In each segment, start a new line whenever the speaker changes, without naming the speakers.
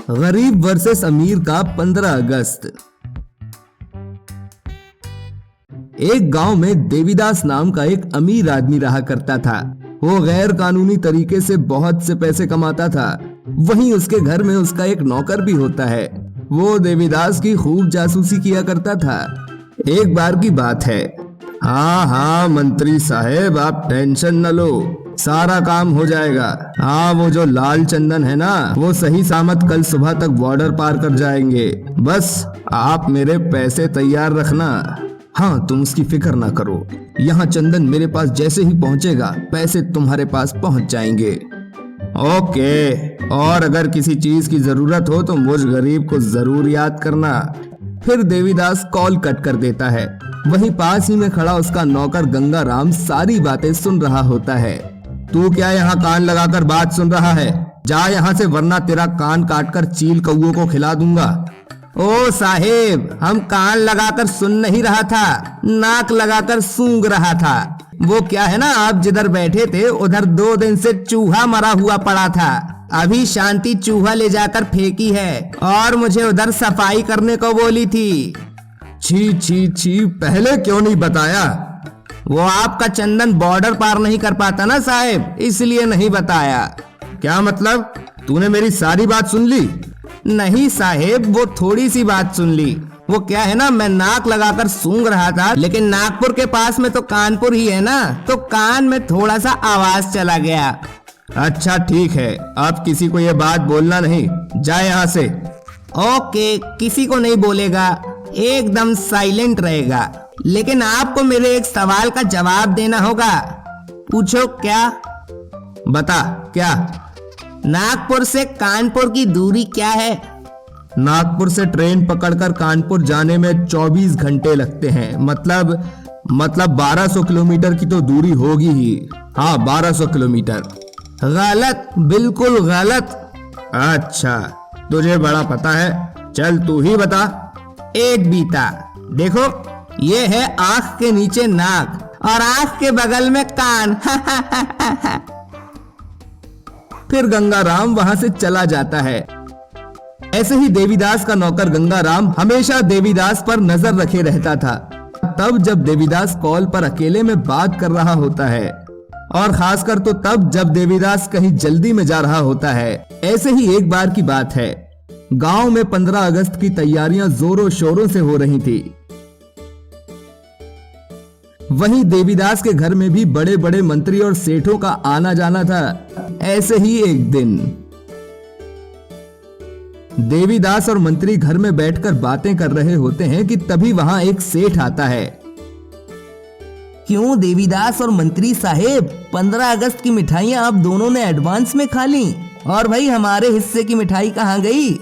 गरीब वर्सेस अमीर का 15 अगस्त। एक गांव में देवीदास नाम का एक अमीर आदमी रहा करता था। वो गैर कानूनी तरीके से बहुत से पैसे कमाता था। वहीं उसके घर में उसका एक नौकर भी होता है। वो देवीदास की खूब जासूसी किया करता था। एक बार की बात है। हाँ मंत्री साहेब, आप टेंशन न लो, सारा काम हो जाएगा। हाँ, वो जो लाल चंदन है ना, वो सही सामत कल सुबह तक बॉर्डर पार कर जाएंगे। बस आप मेरे पैसे तैयार रखना। हाँ, तुम उसकी फिक्र ना करो। यहाँ चंदन मेरे पास जैसे ही पहुँचेगा, पैसे तुम्हारे पास पहुँच जाएंगे। ओके, और अगर किसी चीज की जरूरत हो तो मुझ गरीब को जरूर याद करना। फिर देवीदास कॉल कट कर देता है। वहीं पास ही में खड़ा उसका नौकर गंगाराम सारी बातें सुन रहा होता है। तू क्या यहाँ कान लगाकर बात सुन रहा है? जा यहाँ से, वरना तेरा कान काटकर चील कौओं को खिला दूंगा। ओ साहेब, हम कान लगाकर सुन नहीं रहा था, नाक लगाकर सूंघ रहा था। वो क्या है ना, आप जिधर बैठे थे उधर 2 दिन से चूहा मरा हुआ पड़ा था। अभी शांति चूहा ले जाकर फेंकी है और मुझे उधर सफाई करने को बोली थी। छी छी छी, पहले क्यों नहीं बताया? वो आपका चंदन बॉर्डर पार नहीं कर पाता ना साहेब, इसलिए नहीं बताया। क्या मतलब? तूने मेरी सारी बात सुन ली? नहीं साहेब, वो थोड़ी सी बात सुन ली। वो क्या है ना, मैं नाक लगाकर सूंघ रहा था, लेकिन नागपुर के पास में तो कानपुर ही है ना, तो कान में थोड़ा सा आवाज चला गया। अच्छा ठीक है, अब किसी को ये बात बोलना नहीं, जा यहाँ से। ओके, किसी को नहीं बोलेगा, एकदम साइलेंट रहेगा। लेकिन आपको मेरे एक सवाल का जवाब देना होगा। पूछो। क्या? बता, क्या? नागपुर से कानपुर की दूरी क्या है? नागपुर से ट्रेन पकड़कर कानपुर जाने में 24 घंटे लगते हैं। मतलब 1200 किलोमीटर की तो दूरी होगी ही। हाँ, 1200 किलोमीटर। गलत, बिल्कुल गलत। अच्छा, तुझे बड़ा पता है, चल तू ही बता। एक बीता। देखो, ये है आंख के नीचे नाक और आंख के बगल में कान। फिर गंगाराम वहां से चला जाता है। ऐसे ही देवीदास का नौकर गंगाराम हमेशा देवीदास पर नजर रखे रहता था। तब जब देवीदास कॉल पर अकेले में बात कर रहा होता है, और खासकर तो तब जब देवीदास कहीं जल्दी में जा रहा होता है। ऐसे ही एक बार की बात है। गांव में 15 अगस्त की तैयारियां जोरों शोरों से हो रही थी। वहीं देवीदास के घर में भी बड़े बड़े मंत्री और सेठों का आना जाना था। ऐसे ही एक दिन देवीदास और मंत्री घर में बैठकर बातें कर रहे होते हैं कि तभी वहां एक सेठ आता है। क्यों देवीदास और मंत्री साहेब, 15 अगस्त की मिठाइयां आप दोनों ने एडवांस में खा ली, और भाई हमारे हिस्से की मिठाई कहाँ गई?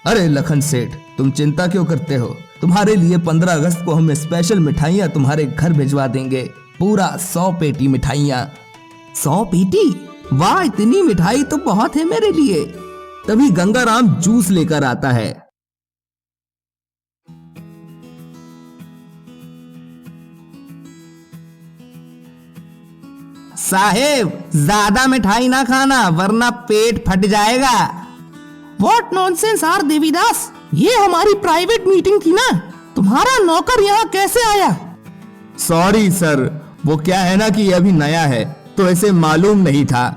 अरे लखन सेठ, तुम चिंता क्यों करते हो? तुम्हारे लिए 15 अगस्त को हम स्पेशल मिठाइयां तुम्हारे घर भिजवा देंगे। पूरा 100 पेटी मिठाइयां। 100 पेटी? वाह, इतनी मिठाई तो बहुत है मेरे लिए। तभी गंगाराम जूस लेकर आता है। साहेब, ज्यादा मिठाई ना खाना, वरना पेट फट जाएगा।
व्हाट नॉनसेंस आर देवीदास, ये हमारी प्राइवेट मीटिंग थी ना, तुम्हारा नौकर यहाँ कैसे आया?
सॉरी सर, वो क्या है ना कि ये अभी नया है, तो इसे मालूम नहीं था।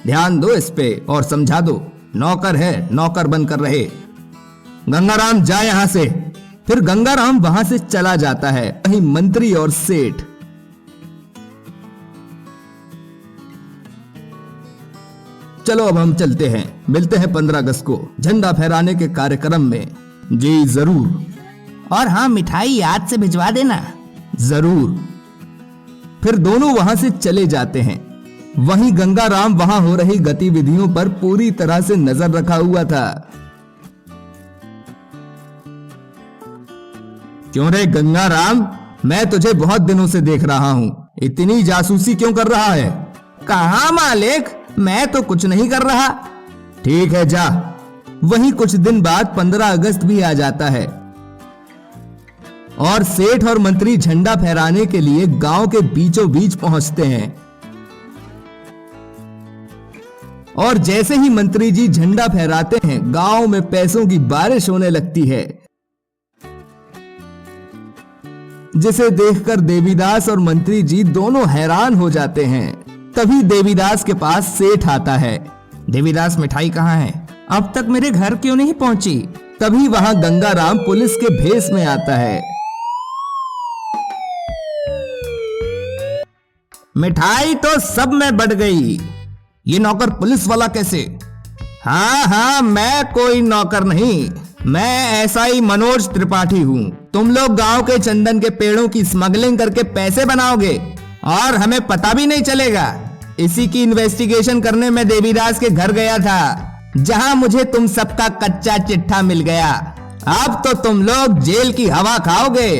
ध्यान दो इस पे और समझा दो, नौकर है, नौकर बनकर रहे। गंगाराम जा यहाँ से। फिर गंगाराम वहां से चला जाता है। वहीं मंत्री और सेठ। चलो अब हम चलते हैं, मिलते हैं 15 अगस्त को झंडा फहराने के कार्यक्रम में। जी जरूर।
और हाँ, मिठाई याद से भिजवा देना।
जरूर। फिर दोनों वहां से चले जाते हैं। वहीं गंगाराम वहां हो रही गतिविधियों पर पूरी तरह से नजर रखा हुआ था। क्यों रे गंगाराम, मैं तुझे बहुत दिनों से देख रहा हूं, इतनी जासूसी क्यों कर रहा है?
कहाँ मालिक, मैं तो कुछ नहीं कर रहा।
ठीक है, जा। वहीं कुछ दिन बाद 15 अगस्त भी आ जाता है और सेठ और मंत्री झंडा फहराने के लिए गांव के बीचों बीच पहुंचते हैं। और जैसे ही मंत्री जी झंडा फहराते हैं, गांव में पैसों की बारिश होने लगती है, जिसे देखकर देवीदास और मंत्री जी दोनों हैरान हो जाते हैं। तभी देवीदास के पास सेठ आता है।
देवीदास, मिठाई कहाँ है? अब तक मेरे घर क्यों नहीं पहुंची?
तभी वहां गंगाराम पुलिस के भेष में आता है।
मिठाई तो सब में बढ़ गई, ये नौकर पुलिस वाला कैसे? हाँ, मैं कोई नौकर नहीं, मैं ऐसा ही मनोज त्रिपाठी हूँ। तुम लोग गांव के चंदन के पेड़ों की स्मगलिंग करके पैसे बनाओगे और हमें पता भी नहीं चलेगा। इसी की इन्वेस्टिगेशन करने में देवीदास के घर गया था, जहां मुझे तुम सबका कच्चा चिट्ठा मिल गया। अब तो तुम लोग जेल की हवा खाओगे।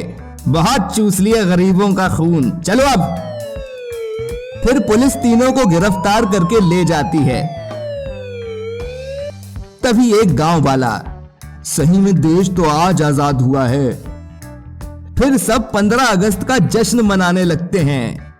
बहुत चूस लिया गरीबों का खून। चलो अब।
फिर पुलिस तीनों को गिरफ्तार करके ले जाती है। तभी एक गांव वाला, सही में देश तो आज आजाद हुआ है। फिर सब 15 अगस्त का जश्न मनाने लगते हैं।